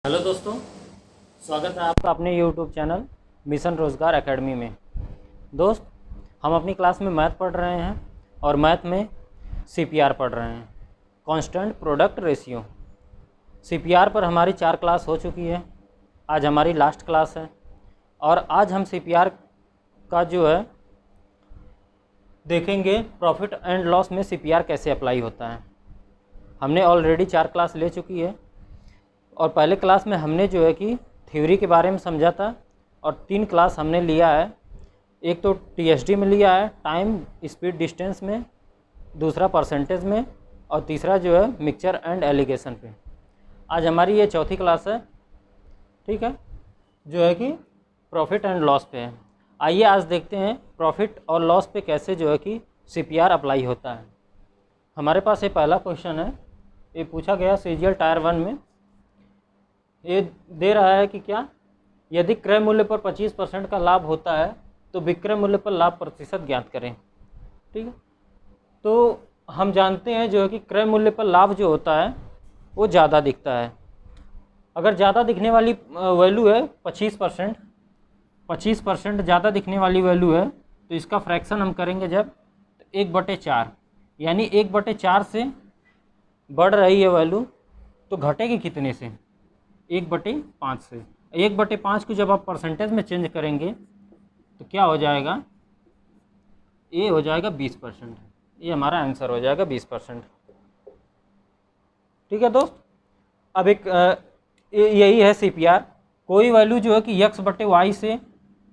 Hello दोस्तों, स्वागत है आपका अपने YouTube चैनल मिशन रोज़गार एकेडमी में। दोस्त, हम अपनी क्लास में मैथ पढ़ रहे हैं और मैथ में CPR पढ़ रहे हैं, कांस्टेंट प्रोडक्ट रेशियो। CPR पर हमारी 4 क्लास हो चुकी है। आज हमारी लास्ट क्लास है और आज हम CPR का जो है देखेंगे प्रॉफिट एंड लॉस में CPR कैसे अप्लाई होता है। हमने ऑलरेडी 4 क्लास ले चुकी है और पहले क्लास में हमने जो है कि थ्योरी के बारे में समझा था और 3 क्लास हमने लिया है। एक तो TSD में लिया है, टाइम स्पीड डिस्टेंस में, दूसरा परसेंटेज में और तीसरा जो है मिक्सचर एंड एलिगेशन पे। आज हमारी ये चौथी क्लास है, ठीक है, जो है कि प्रॉफिट एंड लॉस पे है। आइए आज देखते हैं प्रॉफिट और लॉस पे कैसे जो है कि CPR अप्लाई होता है। हमारे पास ये पहला क्वेश्चन है, ये पूछा गया CGL टायर 1 में। ये दे रहा है कि क्या, यदि क्रय मूल्य पर 25% का लाभ होता है तो विक्रय मूल्य पर लाभ प्रतिशत ज्ञात करें। ठीक है, तो हम जानते हैं जो है कि क्रय मूल्य पर लाभ जो होता है वो ज़्यादा दिखता है। अगर ज़्यादा दिखने वाली वैल्यू है 25% ज़्यादा दिखने वाली वैल्यू है तो इसका फ्रैक्शन हम करेंगे जब 1/4, यानी 1/4 से बढ़ रही है वैल्यू तो घटेगी कितने से, 1/5 से। 1/5 को जब आप परसेंटेज में चेंज करेंगे तो क्या हो जाएगा, ये हो जाएगा 20%। ये हमारा आंसर हो जाएगा 20%। ठीक है दोस्त, अब एक यही है CPR। कोई वैल्यू जो है कि x/y से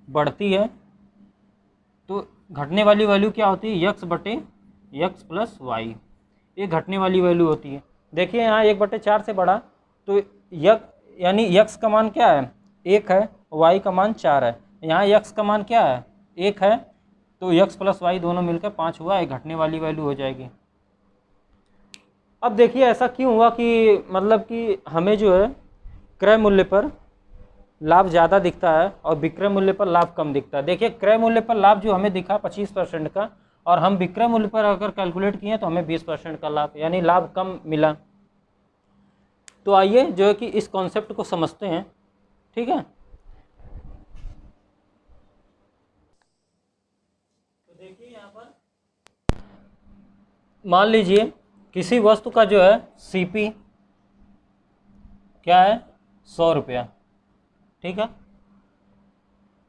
बढ़ती है तो घटने वाली वैल्यू क्या होती है, x + y। ये घटने वाली वैल्यू होती है। देखिए यहाँ 1/4 से बढ़ा तो यानी x का मान क्या है, 1 है, y का मान 4 है। यहाँ x का मान क्या है, 1 है, तो x + y दोनों मिलकर 5 हुआ, एक घटने वाली वैल्यू हो जाएगी। अब देखिए ऐसा क्यों हुआ कि मतलब कि हमें जो है क्रय मूल्य पर लाभ ज़्यादा दिखता है और विक्रय मूल्य पर लाभ कम दिखता है। देखिए क्रय मूल्य पर लाभ जो हमें दिखा 25% का और हम विक्रय मूल्य पर अगर कैलकुलेट किए तो हमें 20% का लाभ, यानी लाभ कम मिला। तो आइए जो है कि इस कॉन्सेप्ट को समझते हैं। ठीक है, तो देखिए यहाँ पर मान लीजिए किसी वस्तु का जो है CP क्या है, 100 रुपया, ठीक है,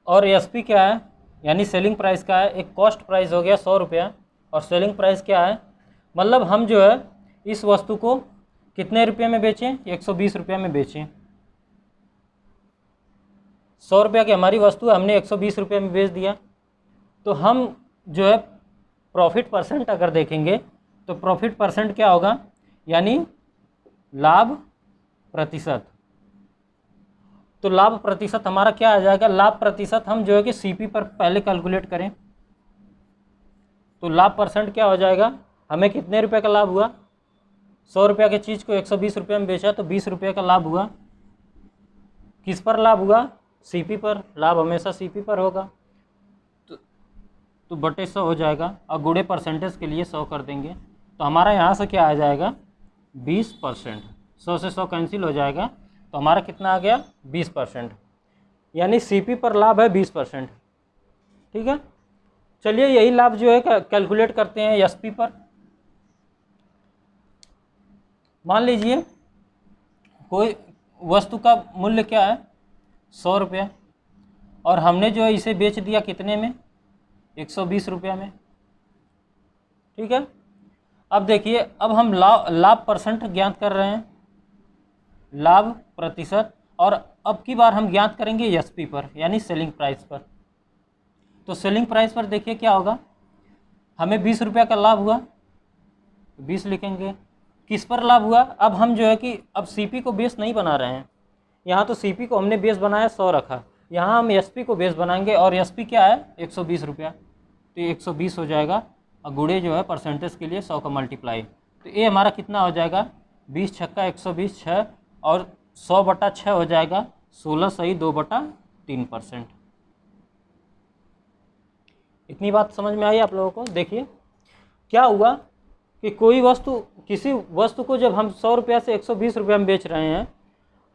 और SP क्या है, यानी सेलिंग प्राइस का है। एक कॉस्ट प्राइस हो गया 100 रुपया और सेलिंग प्राइस क्या है, मतलब हम जो है इस वस्तु को कितने रुपये में बेचें, 120 रुपये में बेचें। 100 रुपया की हमारी वस्तु है, हमने 120 रुपये में बेच दिया। तो हम जो है प्रॉफिट परसेंट अगर देखेंगे तो प्रॉफिट परसेंट क्या होगा, यानी लाभ प्रतिशत। तो लाभ प्रतिशत हमारा क्या आ जाएगा, लाभ प्रतिशत हम जो है कि CP पर पहले कैलकुलेट करें तो लाभ परसेंट क्या हो जाएगा, हमें कितने रुपए का लाभ हुआ, 100 रुपये की चीज़ को 120 रुपये में बेचा तो 20 रुपये का लाभ हुआ। किस पर लाभ हुआ, CP पर। लाभ हमेशा CP पर होगा तो बटे 100 हो जाएगा और गुणे परसेंटेज के लिए 100 कर देंगे तो हमारा यहाँ से क्या आ जाएगा, 20%। 100 से 100 कैंसिल हो जाएगा तो हमारा कितना आ गया, 20%, यानी CP पर लाभ है 20%। ठीक है, चलिए यही लाभ जो है कैलकुलेट करते हैं SP पर। मान लीजिए कोई वस्तु का मूल्य क्या है, 100 रुपया, और हमने जो है इसे बेच दिया कितने में, 120 रुपया में। ठीक है, अब देखिए अब हम लाभ परसेंट ज्ञात कर रहे हैं, लाभ प्रतिशत, और अब की बार हम ज्ञात करेंगे SP पर, यानी सेलिंग प्राइस पर। तो सेलिंग प्राइस पर देखिए क्या होगा, हमें 20 रुपया का लाभ हुआ, 20 लिखेंगे। किस पर लाभ हुआ, अब हम जो है कि अब CP को बेस नहीं बना रहे हैं, यहाँ तो CP को हमने बेस बनाया 100 रखा, यहाँ हम SP को बेस बनाएंगे और SP क्या है, 120 रुपया, तो ये 120 हो जाएगा और गुणे जो है परसेंटेज के लिए 100 का मल्टीप्लाई, तो ये हमारा कितना हो जाएगा, 20 छक्का 120, 6 और 100/6 हो जाएगा 16 सही 2/3%। इतनी बात समझ में आई आप लोगों को। देखिए क्या हुआ कि किसी वस्तु को जब हम 100 रुपया से 120 रुपया में बेच रहे हैं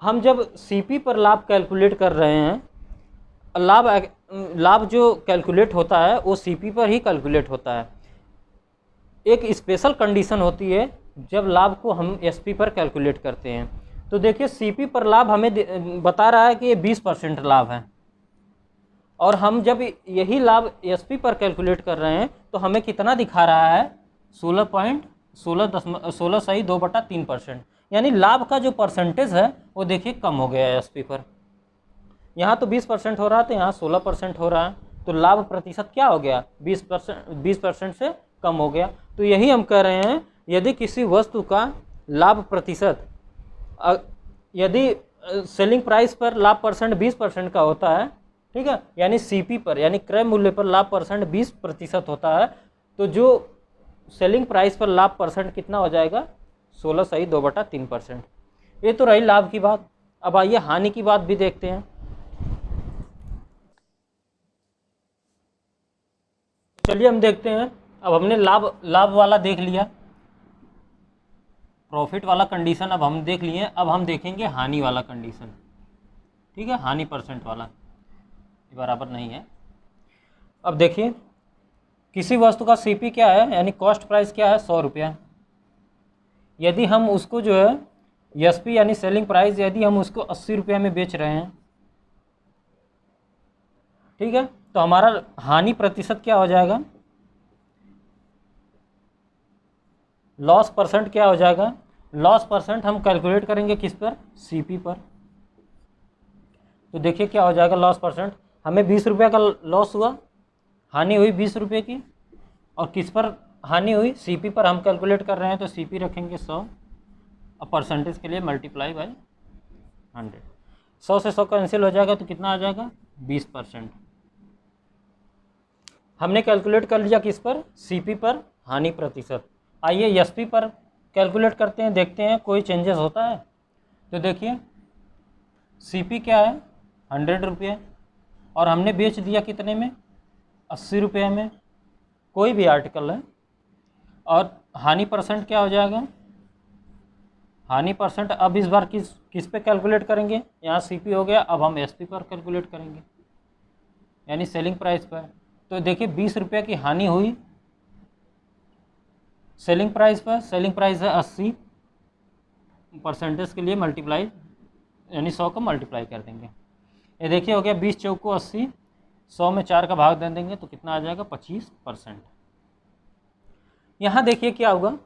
हम जब सीपी पर लाभ कैलकुलेट कर रहे हैं, लाभ जो कैलकुलेट होता है वो सीपी पर ही कैलकुलेट होता है। एक स्पेशल कंडीशन होती है जब लाभ को हम एसपी पर कैलकुलेट करते हैं। तो देखिए सीपी पर लाभ हमें बता रहा है कि ये 20% लाभ है, और हम जब यही लाभ एसपी पर कैलकुलेट कर रहे हैं तो हमें कितना दिखा रहा है, 16.2/3%। यानी लाभ का जो परसेंटेज है वो देखिए कम हो गया है एसपी पर। यहाँ तो 20% हो रहा है, तो यहाँ 16% हो रहा है, तो लाभ प्रतिशत क्या हो गया, 20% से कम हो गया। तो यही हम कह रहे हैं, यदि किसी वस्तु का लाभ प्रतिशत, यदि सेलिंग प्राइस पर लाभ परसेंट 20% का होता है, ठीक है, यानी सीपी पर यानी क्रय मूल्य पर लाभ परसेंट 20% होता है, तो जो सेलिंग प्राइस पर लाभ परसेंट कितना हो जाएगा, 16.2/3%। ये तो रही लाभ की बात। अब आइए हानि की बात भी देखते हैं। चलिए हम देखते हैं। अब हमने लाभ वाला देख लिया, प्रॉफिट वाला कंडीशन अब हम देख लिए। अब हम देखेंगे हानि वाला कंडीशन, ठीक है, हानि परसेंट वाला, ये बराबर नहीं है। अब देखिए किसी वस्तु का सीपी क्या है, यानी कॉस्ट प्राइस क्या है, 100 रुपया। यदि हम उसको जो है एसपी यानी सेलिंग प्राइस, यदि हम उसको 80 रुपया में बेच रहे हैं, ठीक है, तो हमारा हानि प्रतिशत क्या हो जाएगा, लॉस परसेंट क्या हो जाएगा। लॉस परसेंट हम कैलकुलेट करेंगे किस पर, सीपी पर। तो देखिए क्या हो जाएगा लॉस परसेंट, हमें 20 रुपये का लॉस हुआ, हानि हुई 20 रुपये की, और किस पर हानि हुई, सीपी पर हम कैलकुलेट कर रहे हैं, तो सीपी रखेंगे 100 और परसेंटेज के लिए मल्टीप्लाई बाय 100। 100 से 100 कैंसिल हो जाएगा, तो कितना आ जाएगा, 20%। हमने कैलकुलेट कर लिया किस पर, सीपी पर हानि प्रतिशत। आइए एसपी पर कैलकुलेट करते हैं, देखते हैं कोई चेंजेस होता है। तो देखिए सीपी क्या है, 100 रुपये, और हमने बेच दिया कितने में, 80 रुपये में, कोई भी आर्टिकल है। और हानि परसेंट क्या हो जाएगा, हानि परसेंट अब इस बार किस पे कैलकुलेट करेंगे, यहाँ सीपी हो गया, अब हम एसपी पर कैलकुलेट करेंगे, यानी सेलिंग प्राइस पर। तो देखिए 20 रुपये की हानि हुई सेलिंग प्राइस पर, सेलिंग प्राइस है 80, परसेंटेज के लिए मल्टीप्लाई यानी 100 को मल्टीप्लाई कर देंगे। ये देखिए हो गया 20 चौको 80, 100 में 4 का भाग दे देंगे तो कितना आ जाएगा, 25%। यहाँ देखिए क्या होगा,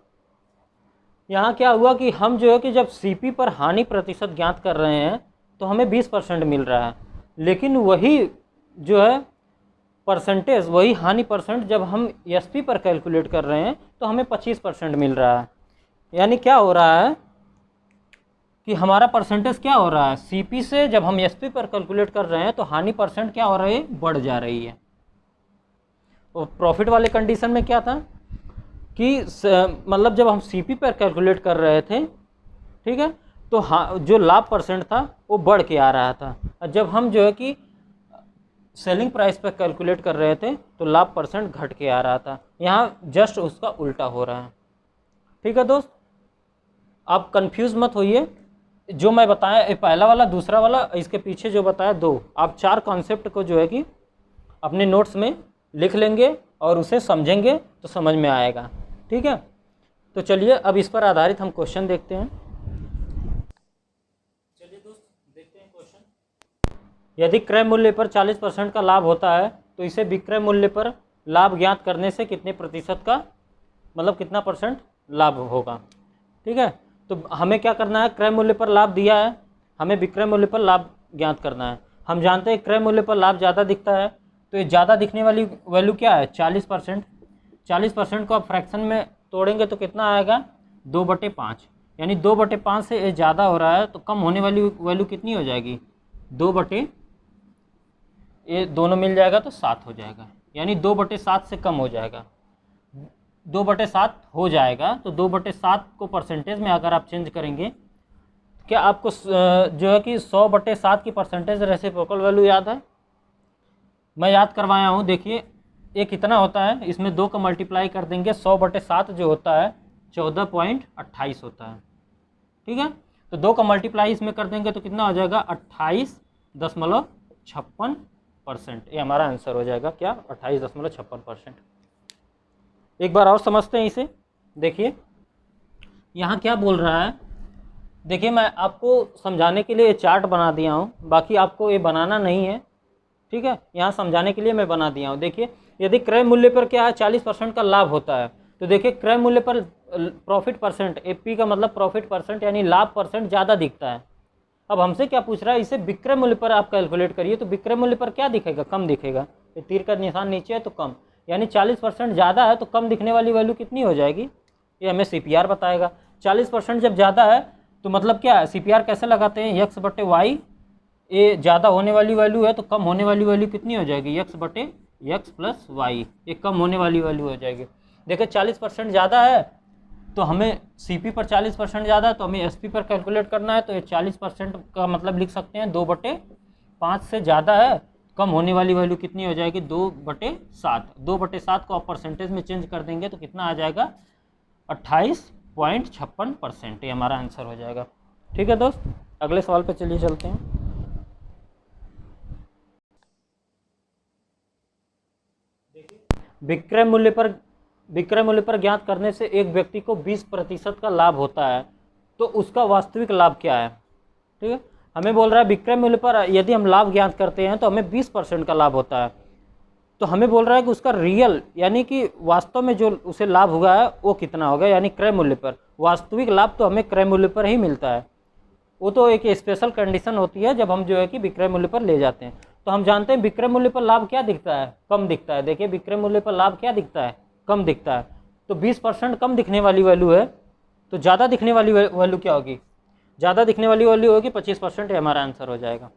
यहाँ क्या हुआ कि हम जो है कि जब सीपी पर हानि प्रतिशत ज्ञात कर रहे हैं तो हमें 20% मिल रहा है, लेकिन वही जो है परसेंटेज, वही हानि परसेंट जब हम एसपी पर कैलकुलेट कर रहे हैं तो हमें 25% मिल रहा है। यानी क्या हो रहा है कि हमारा परसेंटेज क्या हो रहा है, सीपी से जब हम एसपी पर कैलकुलेट कर रहे हैं तो हानि परसेंट क्या हो रही है, बढ़ जा रही है। और प्रॉफिट वाले कंडीशन में क्या था कि मतलब जब हम सीपी पर कैलकुलेट कर रहे थे, ठीक है, तो हाँ जो लाभ परसेंट था वो बढ़ के आ रहा था, और जब हम जो है कि सेलिंग प्राइस पर कैलकुलेट कर रहे थे तो लाभ परसेंट घट के आ रहा था। यहाँ जस्ट उसका उल्टा हो रहा है। ठीक है दोस्त, आप कंफ्यूज मत होइए, जो मैं बताया पहला वाला दूसरा वाला, इसके पीछे जो बताया दो, आप 4 कॉन्सेप्ट को जो है कि अपने नोट्स में लिख लेंगे और उसे समझेंगे तो समझ में आएगा। ठीक है, तो चलिए अब इस पर आधारित हम क्वेश्चन देखते हैं। चलिए दोस्त देखते हैं क्वेश्चन। यदि क्रय मूल्य पर 40% का लाभ होता है तो इसे विक्रय मूल्य पर लाभ ज्ञात करने से कितने प्रतिशत का, मतलब कितना परसेंट लाभ होगा। ठीक है, तो हमें क्या करना है, क्रय मूल्य पर लाभ दिया है, हमें विक्रय मूल्य पर लाभ ज्ञात करना है। हम जानते हैं क्रय मूल्य पर लाभ ज़्यादा दिखता है, तो ये ज़्यादा दिखने वाली वैल्यू क्या है, 40%। 40% को आप फ्रैक्शन में तोड़ेंगे तो कितना आएगा, 2/5, यानी 2/5 से ये ज़्यादा हो रहा है, तो कम होने वाली वैल्यू कितनी हो जाएगी, 2/, ये दोनों मिल जाएगा तो 7 हो जाएगा, यानी 2/7 से कम हो जाएगा। 2/7 हो जाएगा, तो 2/7 को परसेंटेज में अगर आप चेंज करेंगे, क्या आपको जो है कि 100/7 की परसेंटेज रेसिप्रोकल वैल्यू याद है, मैं याद करवाया हूँ। देखिए ये कितना होता है, इसमें 2 का मल्टीप्लाई कर देंगे, 100/7 जो होता है 14.28 होता है। ठीक है, तो 2 का मल्टीप्लाई इसमें कर देंगे तो कितना हो जाएगा 28.56%। ये हमारा आंसर हो जाएगा क्या, 28.56%। एक बार और समझते हैं इसे। देखिए यहाँ क्या बोल रहा है, देखिए मैं आपको समझाने के लिए ये चार्ट बना दिया हूँ, बाकी आपको ये बनाना नहीं है, ठीक है। यहाँ समझाने के लिए मैं बना दिया हूँ। देखिए यदि क्रय मूल्य पर क्या है 40% का लाभ होता है, तो देखिए क्रय मूल्य पर प्रॉफिट परसेंट, एपी का मतलब प्रॉफिट परसेंट यानी लाभ परसेंट ज़्यादा दिखता है। अब हमसे क्या पूछ रहा है, इसे विक्रय मूल्य पर आप कैलकुलेट करिए, तो विक्रय मूल्य पर क्या दिखेगा, कम दिखेगा। ये तीर का निशान नीचे है तो कम, यानी 40% ज़्यादा है तो कम दिखने वाली वैल्यू कितनी हो जाएगी, ये हमें CPR बताएगा। 40% जब ज़्यादा है तो मतलब क्या है, CPR कैसे लगाते हैं, x/y, ये ज़्यादा होने वाली वैल्यू है तो कम होने वाली वैल्यू कितनी हो जाएगी, x/x + y, ये कम होने वाली वैल्यू हो जाएगी। देखिए 40% ज़्यादा है तो हमें CP पर 40% ज़्यादा है तो हमें SP पर कैलकुलेट करना है, तो ये 40% का मतलब लिख सकते हैं 2/5 से ज़्यादा है, कम होने वाली वैल्यू कितनी हो जाएगी 2/7। 2/7 को आप परसेंटेज में चेंज कर देंगे तो कितना आ जाएगा 28.56%। ये हमारा आंसर हो जाएगा। ठीक है दोस्त, अगले सवाल पे चलिए चलते हैं। विक्रय मूल्य पर ज्ञात करने से एक व्यक्ति को 20% का लाभ होता है, तो उसका वास्तविक लाभ क्या है। ठीक है, हमें बोल रहा है विक्रय मूल्य पर यदि हम लाभ ज्ञात करते हैं तो हमें 20% का लाभ होता है, तो हमें बोल रहा है कि उसका रियल यानी कि वास्तव में जो उसे लाभ हुआ है वो कितना होगा, यानी क्रय मूल्य पर। वास्तविक लाभ तो हमें क्रय मूल्य पर ही मिलता है, वो तो एक स्पेशल कंडीशन होती है जब हम जो है कि विक्रय मूल्य पर ले जाते हैं। तो हम जानते हैं विक्रय मूल्य पर लाभ क्या दिखता है, कम दिखता है। देखिए विक्रय मूल्य पर लाभ क्या दिखता है, कम दिखता है। तो 20% कम दिखने वाली वैल्यू है, तो ज़्यादा दिखने वाली वैल्यू क्या होगी, ज़्यादा दिखने वाली वैल्यू होगी 25%। हमारा आंसर हो जाएगा।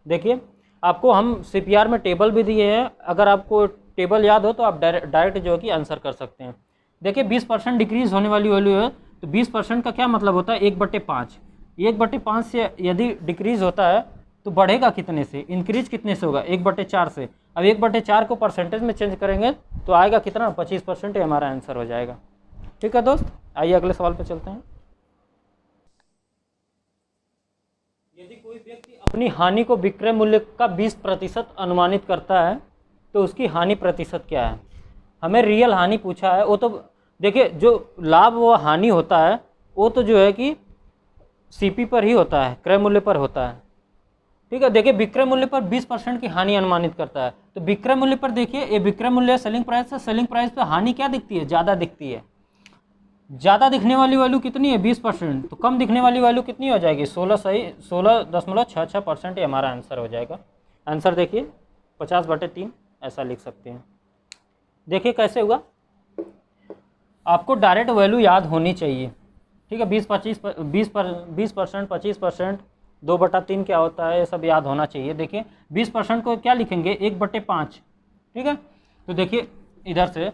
देखिए आपको हम CPR में टेबल भी दिए हैं, अगर आपको टेबल याद हो तो आप डायरेक्ट जो है कि आंसर कर सकते हैं। देखिए 20% डिक्रीज होने वाली वैल्यू है, तो 20% का क्या मतलब होता है 1/5। 1/5 से यदि डिक्रीज होता है तो बढ़ेगा कितने से, इंक्रीज कितने से होगा 1/4 से। अब 1/4 को परसेंटेज में चेंज करेंगे तो आएगा कितना 25%। हमारा आंसर हो जाएगा। ठीक है दोस्त, आइए अगले सवाल पे चलते हैं। यदि कोई व्यक्ति अपनी हानि को विक्रय मूल्य का 20% अनुमानित करता है तो उसकी हानि प्रतिशत क्या है। हमें रियल हानि पूछा है, वो तो देखिए जो लाभ व हानि होता है वो तो जो है कि CP पर ही होता है, क्रय मूल्य पर होता है। ठीक है, देखिए विक्रय मूल्य पर 20% की हानि अनुमानित करता है, तो विक्रय मूल्य पर देखिए ये विक्रय मूल्य सेलिंग प्राइस है, सेलिंग प्राइस पर हानि क्या दिखती है, ज़्यादा दिखती है। ज़्यादा दिखने वाली वैल्यू कितनी है 20%, तो कम दिखने वाली वैल्यू कितनी हो जाएगी 16.66%। ये हमारा आंसर हो जाएगा। आंसर देखिए 50/3 ऐसा लिख सकते हैं। देखिए कैसे हुआ, आपको डायरेक्ट वैल्यू याद होनी चाहिए। ठीक है, 20% 25%, 2/3 क्या होता है, ये सब याद होना चाहिए। देखिए 20% को क्या लिखेंगे 1/5। ठीक है, तो देखिए इधर से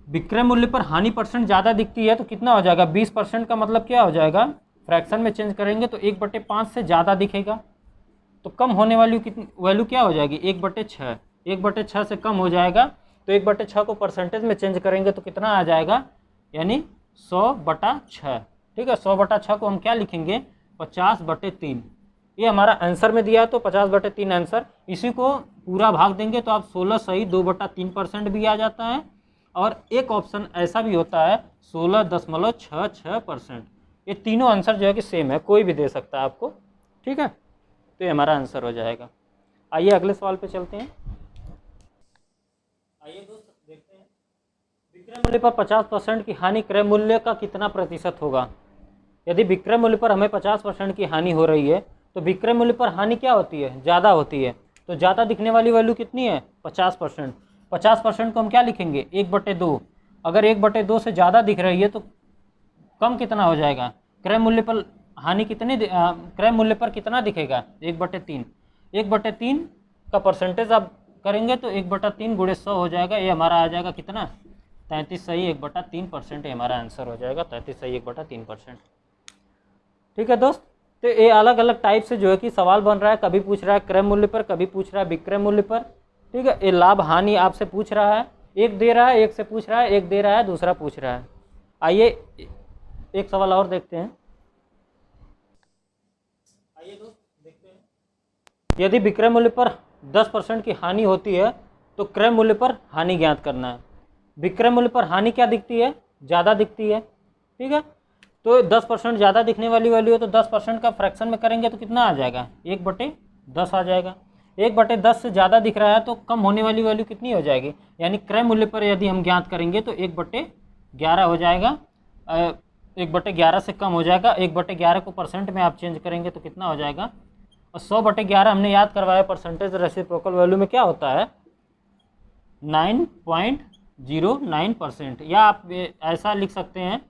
विक्रय मूल्य पर हानि परसेंट ज़्यादा दिखती है तो कितना हो जाएगा 20% का मतलब क्या हो जाएगा, फ्रैक्शन में चेंज करेंगे तो 1/5 से ज़्यादा दिखेगा। तो कम होने वाली कितनी वैल्यू क्या हो जाएगी 1/6। 1/6 से कम हो जाएगा तो 1/6 को परसेंटेज में चेंज करेंगे तो कितना आ जाएगा, यानी 100/6। ठीक है, 100/6 को हम क्या लिखेंगे 50/3। ये हमारा आंसर में दिया है तो 50/3 आंसर। इसी को पूरा भाग देंगे तो आप 16 सही 2/3% भी आ जाता है, और एक ऑप्शन ऐसा भी होता है 16.66%। ये तीनों आंसर जो है कि सेम है, कोई भी दे सकता है आपको। ठीक है, तो ये हमारा आंसर हो जाएगा। आइए अगले सवाल पे चलते हैं। आइए दोस्त देखते हैं विक्रय मूल्य पर 50% की हानि क्रय मूल्य का कितना प्रतिशत होगा। यदि विक्रय मूल्य पर हमें 50% की हानि हो रही है तो विक्रय मूल्य पर हानि क्या होती है, ज़्यादा होती है। तो ज़्यादा दिखने वाली वैल्यू कितनी है 50%। 50% को हम क्या लिखेंगे 1/2। अगर 1/2 से ज़्यादा दिख रही है तो कम कितना हो जाएगा, क्रय मूल्य पर हानि कितनी, क्रय मूल्य पर कितना दिखेगा 1/3। 1/3 का परसेंटेज आप करेंगे तो 1/3 × 100 हो जाएगा। ये हमारा आ जाएगा कितना 33 सही 1/3%। हमारा आंसर हो जाएगा 33 सही 1/3%। ठीक है दोस्त, तो ये अलग अलग टाइप से जो है कि सवाल बन रहा है, कभी पूछ रहा है क्रय मूल्य पर, कभी पूछ रहा है विक्रय मूल्य पर। ठीक है, ये लाभ हानि आपसे पूछ रहा है, एक दे रहा है, एक से पूछ रहा है, एक दे रहा है, दूसरा पूछ रहा है। आइए एक सवाल और देखते हैं। आइए दोस्त देखते हैं। यदि विक्रय मूल्य पर 10% की हानि होती है तो क्रय मूल्य पर हानि ज्ञात करना है। विक्रय मूल्य पर हानि क्या दिखती है? ज़्यादा दिखती है, ठीक है। तो 10% ज़्यादा दिखने वाली वैल्यू है तो 10% का फ्रैक्शन में करेंगे तो कितना आ जाएगा? 1/10 आ जाएगा। 1/10 से ज़्यादा दिख रहा है तो कम होने वाली वैल्यू कितनी हो जाएगी? यानी क्रय मूल्य पर यदि हम ज्ञात करेंगे तो 1/11 हो जाएगा। 1/11 से कम हो जाएगा। 1/11 को परसेंट में आप चेंज करेंगे तो कितना हो जाएगा? और 100/11 हमने याद करवाया परसेंटेज रेसिप्रोकल वैल्यू में क्या होता है? 9.09%, या आप ऐसा लिख सकते हैं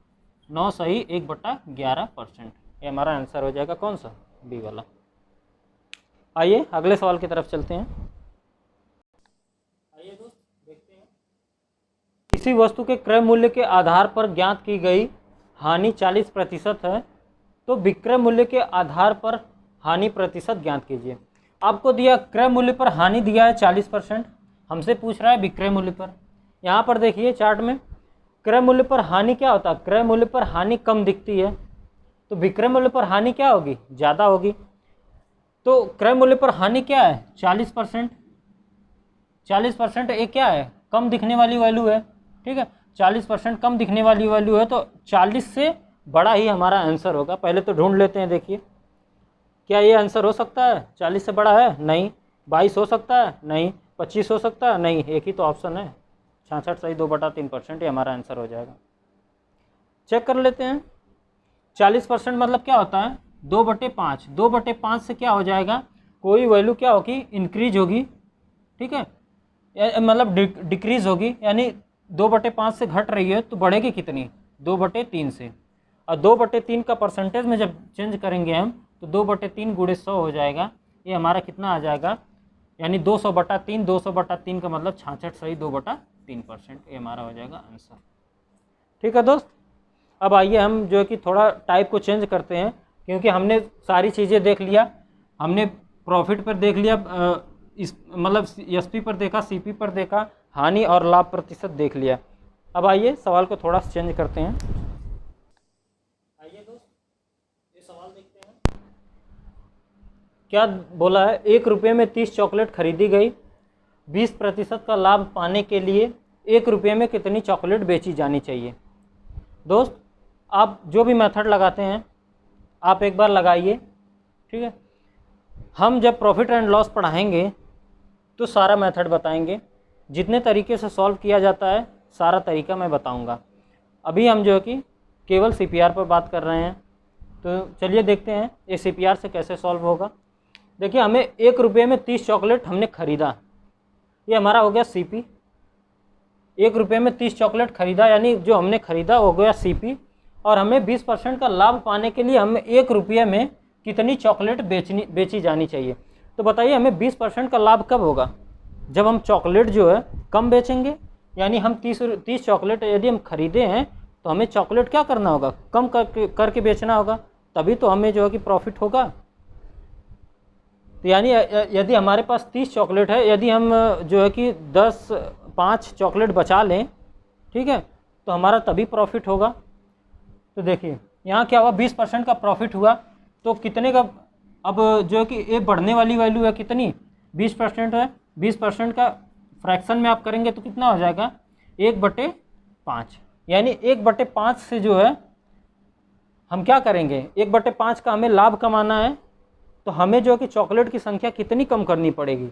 9 सही 1/11%। ये हमारा आंसर हो जाएगा कौन सा? बी वाला। आइए अगले सवाल की तरफ चलते हैं। आइए दोस्त देखते हैं। किसी वस्तु के क्रय मूल्य के आधार पर ज्ञात की गई हानि 40% है तो विक्रय मूल्य के आधार पर हानि प्रतिशत ज्ञात कीजिए। आपको दिया क्रय मूल्य पर हानि दिया है 40%, हमसे पूछ रहा है विक्रय मूल्य पर। यहाँ पर देखिए चार्ट में क्रय मूल्य पर हानि क्या होता है? क्रय मूल्य पर हानि कम दिखती है तो विक्रय मूल्य पर हानि क्या होगी? ज़्यादा होगी। तो क्रय मूल्य पर हानि क्या है? 40%। 40% एक क्या है? कम दिखने वाली वैल्यू है, ठीक है। 40% कम दिखने वाली वैल्यू है तो 40 से बड़ा ही हमारा आंसर होगा। पहले तो ढूंढ लेते हैं, देखिए क्या ये आंसर हो सकता है? 40 से बड़ा है? नहीं। 22 हो सकता है? नहीं। 25 हो सकता है? नहीं। एक ही तो ऑप्शन है 66 सही 2/3%, ये हमारा आंसर हो जाएगा। चेक कर लेते हैं। 40% मतलब क्या होता है? 2/5। 2/5 से क्या हो जाएगा? कोई वैल्यू क्या होगी? इंक्रीज होगी, ठीक है, मतलब डिक्रीज होगी। यानी 2/5 से घट रही है तो बढ़ेगी कितनी? 2/3 से। और 2/3 का परसेंटेज में जब चेंज करेंगे हम तो 2/3 × 100 हो जाएगा। ये हमारा कितना आ जाएगा? यानी 200/3। 200/3 का मतलब 66 सही 2/3%। ये हमारा हो जाएगा आंसर, ठीक है दोस्त। अब आइए हम जो है कि थोड़ा टाइप को चेंज करते हैं, क्योंकि हमने सारी चीज़ें देख लिया। हमने प्रॉफिट पर देख लिया, इस मतलब एसपी पर देखा, सीपी पर देखा, हानि और लाभ प्रतिशत देख लिया। अब आइए सवाल को थोड़ा चेंज करते हैं। आइए दोस्त ये सवाल देखते हैं। क्या बोला है? 1 रुपये में 30 चॉकलेट खरीदी गई। 20% का लाभ पाने के लिए 1 रुपये में कितनी चॉकलेट बेची जानी चाहिए? दोस्त आप जो भी मेथड लगाते हैं आप एक बार लगाइए, ठीक है। हम जब प्रॉफिट एंड लॉस पढ़ाएंगे तो सारा मेथड बताएंगे। जितने तरीके से सॉल्व किया जाता है सारा तरीका मैं बताऊंगा। अभी हम जो है कि केवल सीपीआर पर बात कर रहे हैं, तो चलिए देखते हैं ये सीपीआर से कैसे सॉल्व होगा। देखिए हमें 1 रुपये में 30 चॉकलेट हमने खरीदा, ये हमारा हो गया सीपी। 1 रुपये में 30 चॉकलेट खरीदा यानी जो हमने खरीदा हो गया सीपी। और हमें 20% का लाभ पाने के लिए हमें 1 रुपये में कितनी चॉकलेट बेची जानी चाहिए। तो बताइए हमें 20% का लाभ कब होगा? जब हम चॉकलेट जो है कम बेचेंगे। यानी हम 30 चॉकलेट यदि हम खरीदे हैं तो हमें चॉकलेट क्या करना होगा? कम करके बेचना होगा, तभी तो हमें जो है कि प्रॉफिट होगा। तो यानी यदि हमारे पास 30 चॉकलेट है, यदि हम जो है कि 5 चॉकलेट बचा लें, ठीक है, तो हमारा तभी प्रॉफिट होगा। तो देखिए यहाँ क्या हुआ? 20% का प्रॉफिट हुआ तो कितने का? अब जो है कि ये बढ़ने वाली वैल्यू है कितनी? 20% है। 20% का फ्रैक्शन में आप करेंगे तो कितना हो जाएगा? 1/5। यानी 1/5 से जो है हम क्या करेंगे? 1/5 का हमें लाभ कमाना है तो हमें जो है कि चॉकलेट की संख्या कितनी कम करनी पड़ेगी?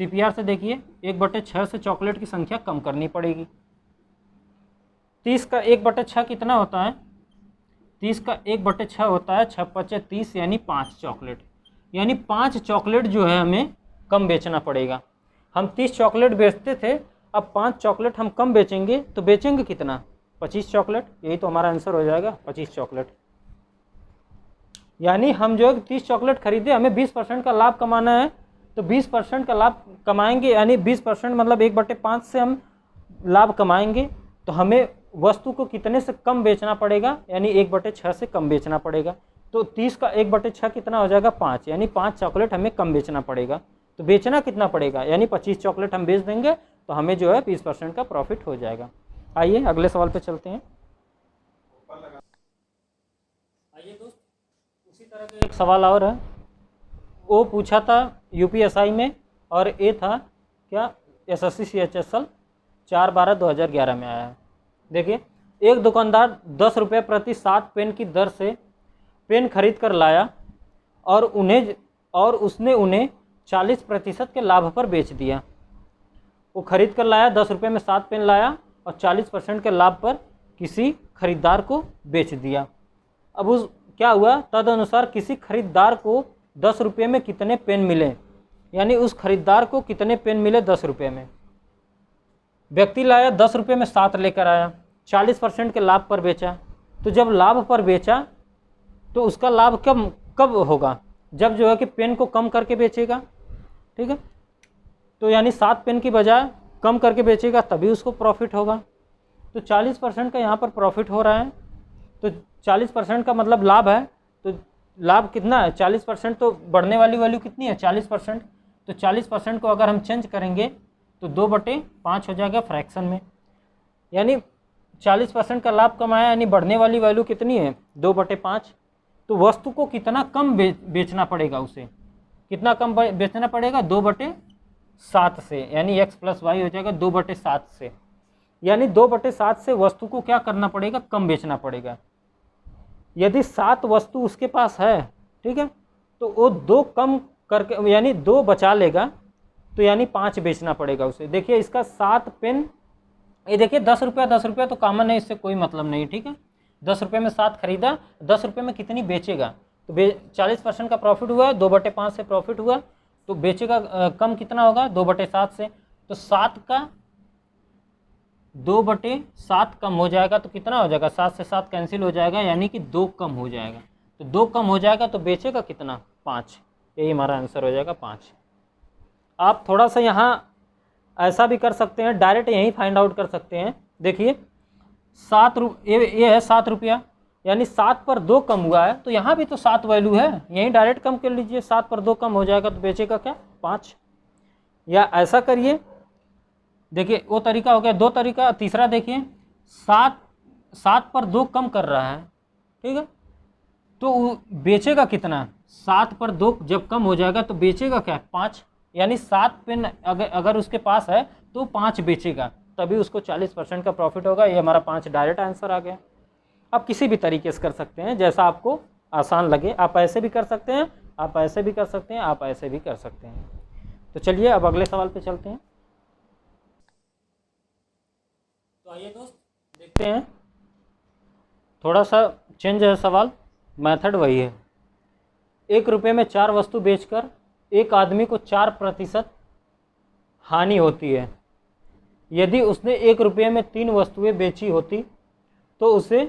सीपीआर से देखिए 1/6 से चॉकलेट की संख्या कम करनी पड़ेगी। 30 का 1/6 कितना होता है? 30 का 1/6 होता है 6×5 = 30, यानी 5 चॉकलेट। यानी 5 चॉकलेट जो है हमें कम बेचना पड़ेगा। हम 30 चॉकलेट बेचते थे, अब 5 चॉकलेट हम कम बेचेंगे तो बेचेंगे कितना? 25 चॉकलेट। यही तो हमारा आंसर हो जाएगा 25 चॉकलेट। यानी हम जो है 30 चॉकलेट खरीदे, हमें 20% का लाभ कमाना है तो 20% का लाभ कमाएंगे। यानी 20% मतलब 1/5 से हम लाभ कमाएंगे तो हमें वस्तु को कितने से कम बेचना पड़ेगा? यानी 1/6 से कम बेचना पड़ेगा। तो 30 का 1/6 कितना हो जाएगा? 5। यानी 5 चॉकलेट हमें कम बेचना पड़ेगा। तो बेचना कितना पड़ेगा? यानी 25 चॉकलेट हम बेच देंगे तो हमें जो है 20% का प्रॉफिट हो जाएगा। आइए अगले सवाल पे चलते हैं। आइए दोस्त उसी तरह का एक सवाल और है। ओ पूछा था यूपीएसआई में और ए था क्या एसएससी CHSL 4/12/2011 में आया है। देखिए, एक दुकानदार 10 रुपये प्रति 7 पेन की दर से पेन खरीद कर लाया और उसने उन्हें 40% के लाभ पर बेच दिया। वो खरीद कर लाया, 10 रुपये में 7 पेन लाया और 40% के लाभ पर किसी खरीदार को बेच दिया। अब उस क्या हुआ, तदनुसार किसी खरीदार को 10 रुपये में कितने पेन मिले, यानी उस खरीदार को कितने पेन मिले 10 रुपये में। व्यक्ति लाया 10 रुपये में 7 लेकर आया, 40% के लाभ पर बेचा। तो जब लाभ पर बेचा तो उसका लाभ कब होगा, जब जो है कि पेन को कम करके बेचेगा। ठीक है, तो यानी 7 पेन की बजाय कम करके बेचेगा, तभी उसको प्रॉफिट होगा। तो 40% का यहाँ पर प्रॉफिट हो रहा है, तो 40% का मतलब लाभ है। तो लाभ कितना है, 40%, तो बढ़ने वाली वैल्यू कितनी है 40%। तो 40% को अगर हम चेंज करेंगे तो 2/5 हो जाएगा फ्रैक्शन में, यानी 40% का लाभ कमाया, यानी बढ़ने वाली वैल्यू कितनी है 2/5। तो वस्तु को कितना कम बेचना पड़ेगा, उसे कितना कम बेचना पड़ेगा 2/7 से, यानी x + y हो जाएगा 2/7 से, यानी 2/7 से वस्तु को क्या करना पड़ेगा, कम बेचना पड़ेगा। यदि 7 वस्तु उसके पास है, ठीक है, तो वो 2 कम करके यानी 2 बचा लेगा, तो यानी 5 बेचना पड़ेगा उसे। देखिए इसका 7 पेन, ये देखिए 10 रुपया तो कॉमन है, इससे कोई मतलब नहीं। ठीक है, 10 रुपये में 7 खरीदा, 10 रुपये में कितनी बेचेगा, तो 40% का प्रॉफिट हुआ, 2/5 से प्रॉफिट हुआ, तो बेचेगा कम कितना होगा 2/7 से। तो 7 का 2/7 कम हो जाएगा तो कितना हो जाएगा, 7 से 7 कैंसिल हो जाएगा, यानी कि 2 कम हो जाएगा। तो 2 कम हो जाएगा तो बेचेगा कितना 5, यही हमारा आंसर हो जाएगा 5। आप थोड़ा सा यहाँ ऐसा भी कर सकते हैं, डायरेक्ट यहीं फाइंड आउट कर सकते हैं। देखिए ये है 7 रुपया, यानी 7 पर 2 कम हुआ है, तो यहाँ भी तो 7 वैल्यू है, यहीं डायरेक्ट कम कर लीजिए, 7 पर 2 कम हो जाएगा तो बेचेगा क्या 5। या ऐसा करिए, देखिए वो तरीका हो गया, 2 तरीका। तीसरा देखिए 7 पर 2 कम कर रहा है, ठीक है, तो बेचेगा कितना, 7 पर 2 जब कम हो जाएगा तो बेचेगा क्या 5, यानी 7 पेन अगर उसके पास है तो 5 बेचेगा, तभी उसको 40% का प्रॉफिट होगा। ये हमारा 5 डायरेक्ट आंसर आ गया। आप किसी भी तरीके से कर सकते हैं, जैसा आपको आसान लगे। आप ऐसे भी कर सकते हैं, आप ऐसे भी कर सकते हैं, आप ऐसे भी कर सकते हैं। तो चलिए अब अगले सवाल पे चलते हैं। तो आइए दोस्त देखते हैं, थोड़ा सा चेंज है सवाल, मेथड वही है। 1 रुपये में 4 वस्तु बेचकर एक आदमी को 4% हानि होती है। यदि उसने 1 रुपये में 3 वस्तुएं बेची होती तो उसे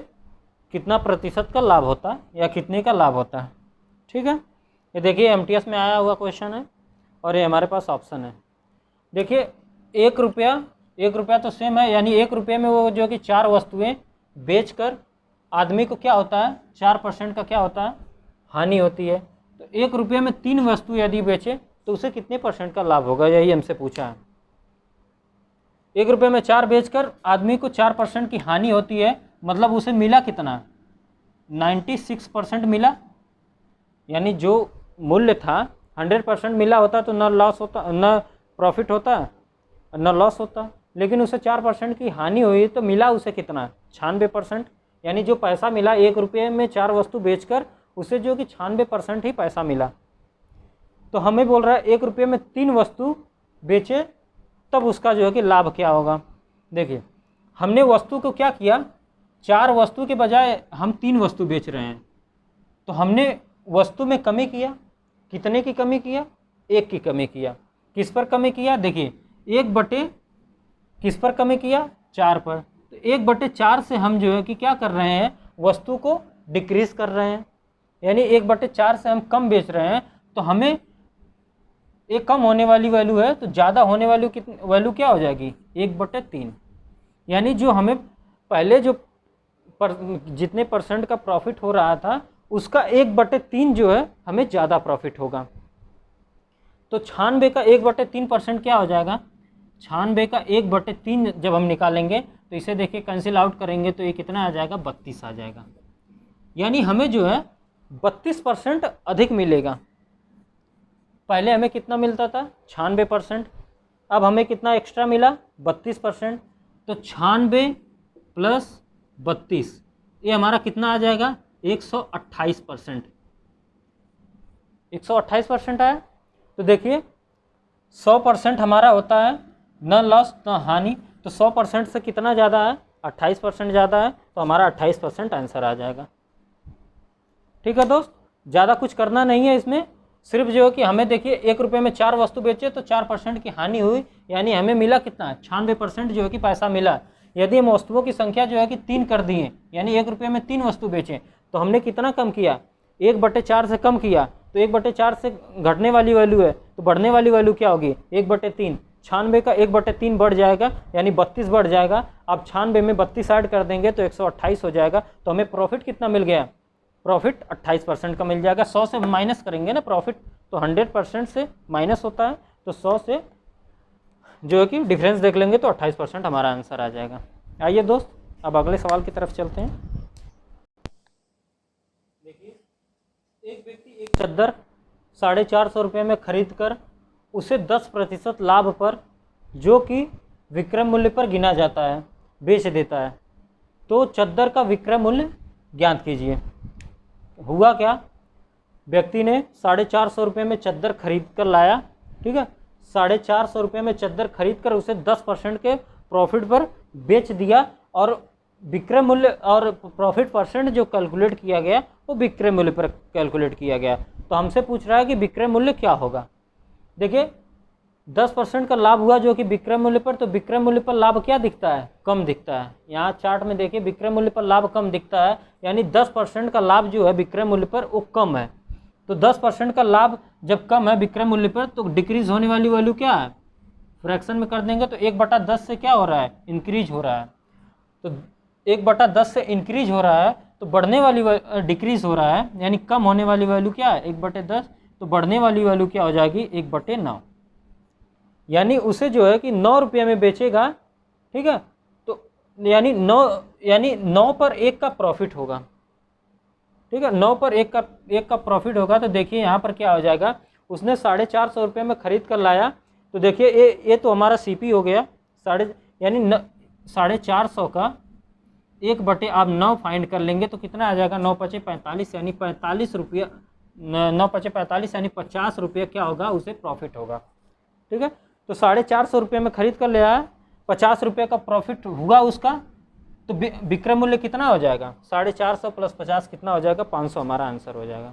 कितना प्रतिशत का लाभ होता या कितने का लाभ होता है। ठीक है, ये देखिए MTS में आया हुआ क्वेश्चन है और ये हमारे पास ऑप्शन है। देखिए 1 रुपया तो सेम है, यानी 1 रुपये में वो जो कि 4 वस्तुएं बेचकर आदमी को क्या होता है 4% का क्या होता है हानि होती है। तो 1 रुपये में 3 वस्तु यदि बेचे तो उसे कितने % का लाभ होगा, यही हमसे पूछा है। 1 रुपये में 4 बेचकर आदमी को 4% की हानि होती है, मतलब उसे मिला कितना 96% मिला, यानी जो मूल्य था 100% मिला होता तो न लॉस होता, न प्रॉफिट होता, न लॉस होता, लेकिन उसे 4% की हानि हुई तो मिला उसे कितना 96%, यानी जो पैसा मिला 1 रुपये में 4 वस्तु बेचकर उसे जो कि 96% ही पैसा मिला। तो हमें बोल रहा है 1 रुपये में 3 वस्तु बेचे तब उसका जो है कि लाभ क्या होगा। देखिए हमने वस्तु को क्या किया, 4 वस्तु के बजाय हम 3 वस्तु बेच रहे हैं, तो हमने वस्तु में कमी किया, कितने की कमी किया 1 की कमी किया। किस पर कमी किया, देखिए 1/, किस पर कमी किया 4 पर, तो 1/4 से हम जो है कि क्या कर रहे हैं वस्तु को डिक्रीज कर रहे हैं, यानी 1/4 से हम कम बेच रहे हैं, तो हमें एक कम होने वाली वैल्यू है तो ज़्यादा होने वाली वैल्यू क्या हो जाएगी 1/3, यानी जो हमें पहले जो जितने % का प्रॉफिट हो रहा था उसका 1/3 जो है हमें ज़्यादा प्रॉफिट होगा। तो 96 का 1/3% क्या हो जाएगा, 96 का 1/3 जब हम निकालेंगे तो इसे देखिए कैंसिल आउट करेंगे तो ये कितना आ जाएगा 32 आ जाएगा, यानी हमें जो है 32% अधिक मिलेगा। पहले हमें कितना मिलता था 96%, अब हमें कितना एक्स्ट्रा मिला 32%। तो 96 प्लस 32 ये हमारा कितना आ जाएगा 128%। 128% आया। तो देखिए 100% हमारा होता है न लॉस न हानि, तो 100% से कितना ज़्यादा है 28% ज़्यादा है, तो हमारा 28% आंसर आ जाएगा। ठीक है दोस्त, ज़्यादा कुछ करना नहीं है इसमें, सिर्फ जो है कि हमें देखिए 1 रुपये में 4 वस्तु बेचे तो 4% की हानि हुई, यानी हमें मिला कितना 96% जो है कि पैसा मिला। यदि हम वस्तुओं की संख्या जो है कि 3 कर दिए, यानी 1 रुपये में 3 वस्तु बेचें, तो हमने कितना कम किया 1/4 से कम किया, तो 1/4 से घटने वाली वैल्यू है, तो बढ़ने वाली वैल्यू क्या होगी 1/3। 96 का 1/3 बढ़ जाएगा, यानी 32 बढ़ जाएगा। अब 96 में 32 ऐड कर देंगे तो 128 हो जाएगा। तो हमें प्रॉफिट कितना मिल गया, प्रॉफिट 28% का मिल जाएगा। 100 से माइनस करेंगे ना प्रॉफिट, तो 100% से माइनस होता है, तो 100 से जो है कि डिफरेंस देख लेंगे तो 28% हमारा आंसर आ जाएगा। आइए दोस्त अब अगले सवाल की तरफ चलते हैं। देखिए एक व्यक्ति एक चद्दर 450 रुपये में खरीद कर उसे 10% लाभ पर, जो कि विक्रय मूल्य पर गिना जाता है, बेच देता है। तो चद्दर का विक्रय मूल्य ज्ञात कीजिए। हुआ क्या, व्यक्ति ने 450 रुपये में चद्दर खरीद कर लाया, ठीक है, 450 रुपये में चद्दर खरीद कर उसे 10% के प्रॉफिट पर बेच दिया, और विक्रय मूल्य और प्रॉफिट परसेंट जो कैलकुलेट किया गया वो विक्रय मूल्य पर कैलकुलेट किया गया। तो हमसे पूछ रहा है कि विक्रय मूल्य क्या होगा। देखिए 10% का लाभ हुआ जो कि विक्रय मूल्य पर, तो विक्रय मूल्य पर लाभ क्या दिखता है, कम दिखता है। यहाँ चार्ट में देखिए विक्रय मूल्य पर लाभ कम दिखता है, यानी 10% का लाभ जो है विक्रय मूल्य पर वो कम है। तो 10% का लाभ जब कम है विक्रय मूल्य पर, तो डिक्रीज होने वाली वैल्यू क्या है, फ्रैक्शन में कर देंगे तो 1/10 से क्या हो रहा है, इंक्रीज हो रहा है। तो 1/10 से इंक्रीज हो रहा है, तो बढ़ने वाली डिक्रीज हो रहा है, यानी कम होने वाली वैल्यू क्या है 1/10, तो बढ़ने वाली वैल्यू क्या हो जाएगी 1/9, यानी उसे जो है कि 9 रुपये में बेचेगा, ठीक है, तो यानी 9 पर 1 का प्रॉफिट होगा, ठीक है, 9 पर 1 का प्रॉफिट होगा। तो देखिए यहाँ पर क्या हो जाएगा, उसने 450 रुपये में खरीद कर लाया, तो देखिए ये तो हमारा सीपी हो गया, यानी 450 का 1/, आप 9 फाइंड कर लेंगे तो कितना आ जाएगा 9×5 = 45, यानी 45 रुपये, 9×5 = 45, यानी 50 रुपये क्या होगा उसे प्रॉफिट होगा। ठीक है, तो 450 रुपये में खरीद कर ले आया, 50 रुपये का प्रॉफिट हुआ उसका, तो विक्रय मूल्य कितना हो जाएगा 450 प्लस 50 कितना हो जाएगा 500, हमारा आंसर हो जाएगा।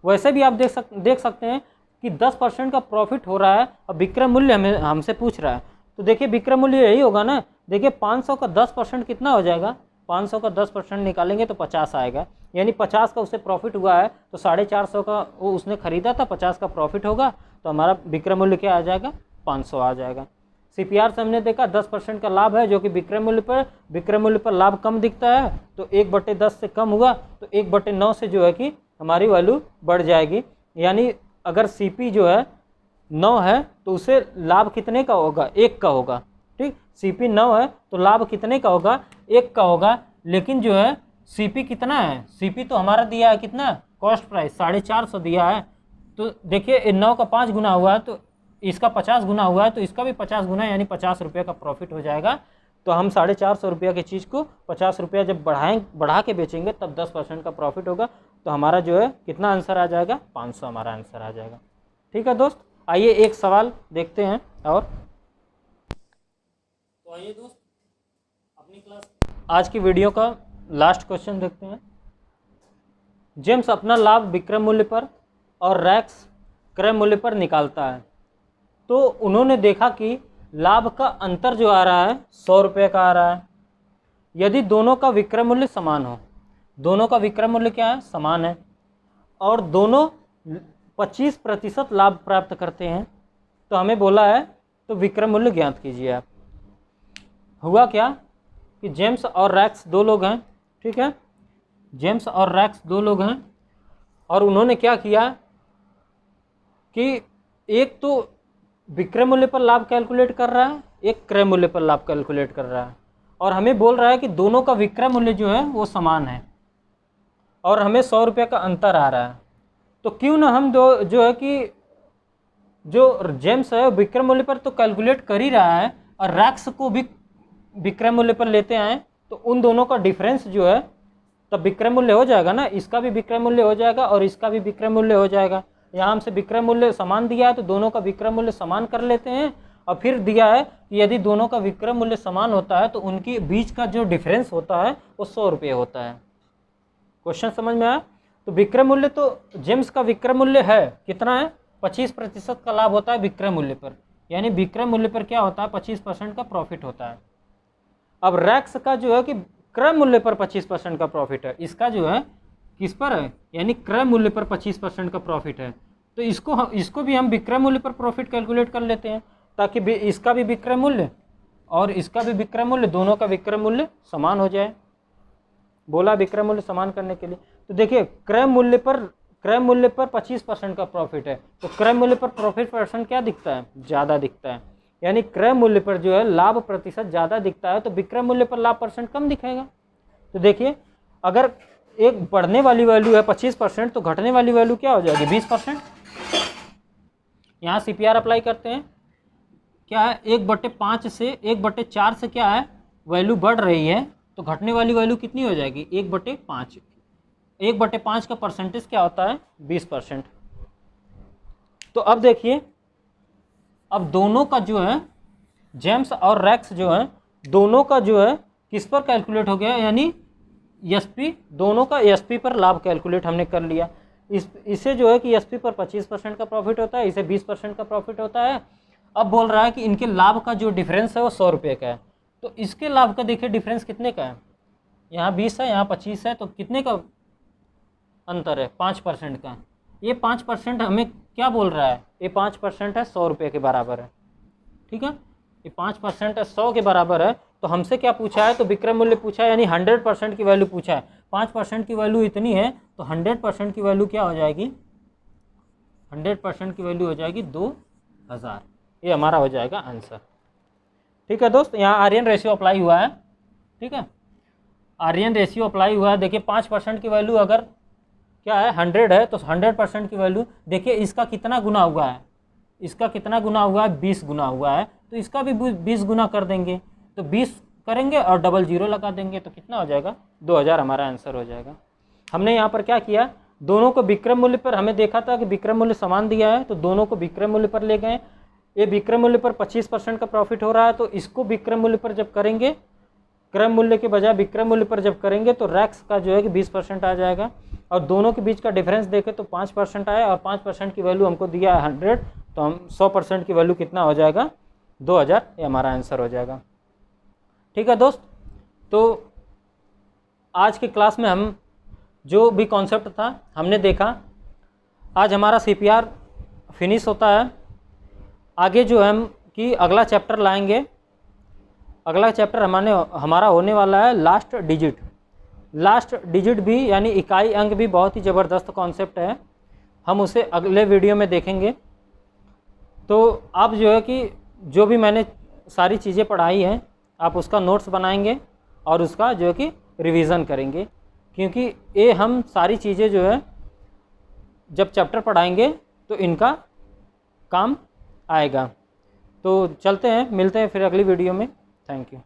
वैसे भी आप देख सकते हैं कि 10% का प्रॉफिट हो रहा है और विक्रय मूल्य हमसे पूछ रहा है, तो देखिए विक्रय मूल्य यही होगा ना। देखिए 500 का 10% कितना हो जाएगा, 500 का 10% निकालेंगे तो 50 आएगा, यानी 50 का उससे प्रॉफिट हुआ है, तो 450 का वो उसने खरीदा था, 50 का प्रॉफिट होगा, तो हमारा विक्रय मूल्य क्या आ जाएगा 500 आ जाएगा। सीपीआर से हमने देखा 10% का लाभ है जो कि विक्रय मूल्य पर लाभ कम दिखता है, तो 1/10 से कम हुआ, तो 1/9 से जो है कि हमारी वैल्यू बढ़ जाएगी। यानी अगर सीपी जो है 9 है तो उसे लाभ कितने का होगा 1 का होगा, ठीक, सीपी 9 है तो लाभ कितने का होगा 1 का होगा। लेकिन जो है सीपी कितना है, सीपी तो हमारा दिया है कितना, कॉस्ट प्राइस 450 दिया है, तो देखिए 9 का 5 गुना हुआ है, तो इसका 50 गुना हुआ है, तो इसका भी 50 गुना, यानी 50 रुपये का प्रॉफिट हो जाएगा। तो हम 450 रुपये की चीज़ को 50 रुपया जब बढ़ा के बेचेंगे तब 10% का प्रॉफिट होगा, तो हमारा जो है कितना आंसर आ जाएगा 500 हमारा आंसर आ जाएगा। ठीक है दोस्त, आइए एक सवाल देखते हैं। और तो आइए दोस्त अपनी क्लास आज की वीडियो का लास्ट क्वेश्चन देखते हैं। जेम्स अपना लाभ विक्रय मूल्य पर और रैक्स क्रय मूल्य पर निकालता है, तो उन्होंने देखा कि लाभ का अंतर जो आ रहा है 100 रुपये का आ रहा है। यदि दोनों का विक्रय मूल्य समान हो, दोनों का विक्रय मूल्य क्या है समान है, और दोनों 25% लाभ प्राप्त करते हैं, तो हमें बोला है तो विक्रय मूल्य ज्ञात कीजिए आप। हुआ क्या कि जेम्स और रैक्स 2 लोग हैं, ठीक है, जेम्स और रैक्स 2 लोग हैं, और उन्होंने क्या किया कि एक तो विक्रय मूल्य पर लाभ कैलकुलेट कर रहा है, एक क्रय मूल्य पर लाभ कैलकुलेट कर रहा है, और हमें बोल रहा है कि दोनों का विक्रय मूल्य जो है वो समान है और हमें 100 रुपये का अंतर आ रहा है। तो क्यों ना हम जो है कि जो जेम्स है विक्रय मूल्य पर तो कैलकुलेट कर ही रहा है और रैक्स को भी विक्रय मूल्य पर लेते आए, तो उन दोनों का डिफरेंस जो है तब विक्रय मूल्य हो जाएगा ना, इसका भी विक्रय मूल्य हो जाएगा और इसका भी विक्रय मूल्य हो जाएगा। यहाँ हमसे विक्रय मूल्य समान दिया है तो दोनों का विक्रय मूल्य समान कर लेते हैं, और फिर दिया है कि यदि दोनों का विक्रय मूल्य समान होता है तो उनके बीच का जो डिफरेंस होता है वो 100 रुपये होता है। क्वेश्चन समझ में आया? तो विक्रय मूल्य तो जेम्स का विक्रय मूल्य है कितना है, 25% का लाभ होता है विक्रय मूल्य पर, यानी विक्रय मूल्य पर क्या होता है 25% का प्रॉफिट होता है। अब रैक्स का जो है कि क्रय मूल्य पर 25% का प्रॉफिट है, इसका जो है किस पर है, यानी क्रय मूल्य पर 25% का प्रॉफिट है, तो इसको भी हम विक्रय मूल्य पर प्रॉफिट कैलकुलेट कर लेते हैं, ताकि इसका भी विक्रय मूल्य और इसका भी विक्रय मूल्य, दोनों का विक्रय मूल्य समान हो जाए। बोला विक्रय मूल्य समान करने के लिए, तो देखिए क्रय मूल्य पर 25% का प्रॉफिट है, तो क्रय मूल्य पर प्रॉफिट परसेंट क्या दिखता है, ज़्यादा दिखता है, यानी क्रय मूल्य पर जो है लाभ प्रतिशत ज़्यादा दिखता है, तो विक्रय मूल्य पर लाभ परसेंट कम दिखेगा। तो देखिए अगर एक बढ़ने वाली वैल्यू है 25%, तो घटने वाली वैल्यू क्या हो जाएगी 20%। यहाँ CPR अप्लाई करते हैं, क्या है 1/5 से 1/4 से क्या है वैल्यू बढ़ रही है, तो घटने वाली वैल्यू कितनी हो जाएगी 1/5। 1/5 का परसेंटेज क्या होता है 20%। तो अब देखिए, अब दोनों का जो है जेम्स और रैक्स जो है दोनों का जो है किस पर कैलकुलेट हो गया, यानी SP, दोनों का SP पर लाभ कैलकुलेट हमने कर लिया। इसे जो है कि SP पर 25% का प्रॉफिट होता है, इसे 20% का प्रॉफिट होता है। अब बोल रहा है कि इनके लाभ का जो डिफरेंस है वो 100 रुपये का है, तो इसके लाभ का देखिए डिफरेंस कितने का है, यहाँ 20 है यहाँ 25 है, तो कितने का अंतर है 5% का। ये 5% हमें क्या बोल रहा है, ये 5% है 100 रुपये के बराबर है, ठीक है, ये 5% है 100 के बराबर है। तो हमसे क्या पूछा है, तो विक्रय मूल्य पूछा है, यानी 100% की वैल्यू पूछा है। 5% की वैल्यू इतनी है, तो 100% की वैल्यू क्या हो जाएगी, 100% की वैल्यू हो जाएगी 2000। ये हमारा हो जाएगा आंसर। ठीक है दोस्त, यहाँ आर्यन रेशियो अप्लाई हुआ है, ठीक है, आर्यन रेशियो अप्लाई हुआ है। देखिए 5% की वैल्यू अगर क्या है 100 है, तो 100% की वैल्यू देखिए इसका कितना गुना हुआ है, इसका कितना गुना हुआ है 20 गुना हुआ है, तो इसका भी 20 गुना कर देंगे, तो 20 करेंगे और डबल जीरो लगा देंगे, तो कितना हो जाएगा 2000 हमारा आंसर हो जाएगा। हमने यहाँ पर क्या किया, दोनों को विक्रय मूल्य पर, हमें देखा था कि विक्रय मूल्य समान दिया है, तो दोनों को विक्रय मूल्य पर ले गए। ये विक्रय मूल्य पर 25% का प्रॉफिट हो रहा है, तो इसको विक्रय मूल्य पर जब करेंगे, क्रय मूल्य के बजाय विक्रय मूल्य पर जब करेंगे, तो रैक्स का जो है कि 20% आ जाएगा, और दोनों के बीच का डिफरेंस देखें तो 5% आया, और 5% की वैल्यू हमको दिया है 100, तो हम 100% की वैल्यू कितना हो जाएगा 2000, ये हमारा आंसर हो जाएगा। ठीक है दोस्त, तो आज की क्लास में हम जो भी कॉन्सेप्ट था हमने देखा। आज हमारा CPR फिनिश होता है। आगे जो हम कि अगला चैप्टर लाएंगे, अगला चैप्टर हमारा होने वाला है लास्ट डिजिट। लास्ट डिजिट भी यानी इकाई अंक भी बहुत ही ज़बरदस्त कॉन्सेप्ट है, हम उसे अगले वीडियो में देखेंगे। तो आप जो है कि जो भी मैंने सारी चीज़ें पढ़ाई हैं आप उसका नोट्स बनाएंगे और उसका जो है कि रिवीज़न करेंगे, क्योंकि ये हम सारी चीज़ें जो है जब चैप्टर पढ़ाएंगे तो इनका काम आएगा। तो चलते हैं, मिलते हैं फिर अगली वीडियो में। Thank you.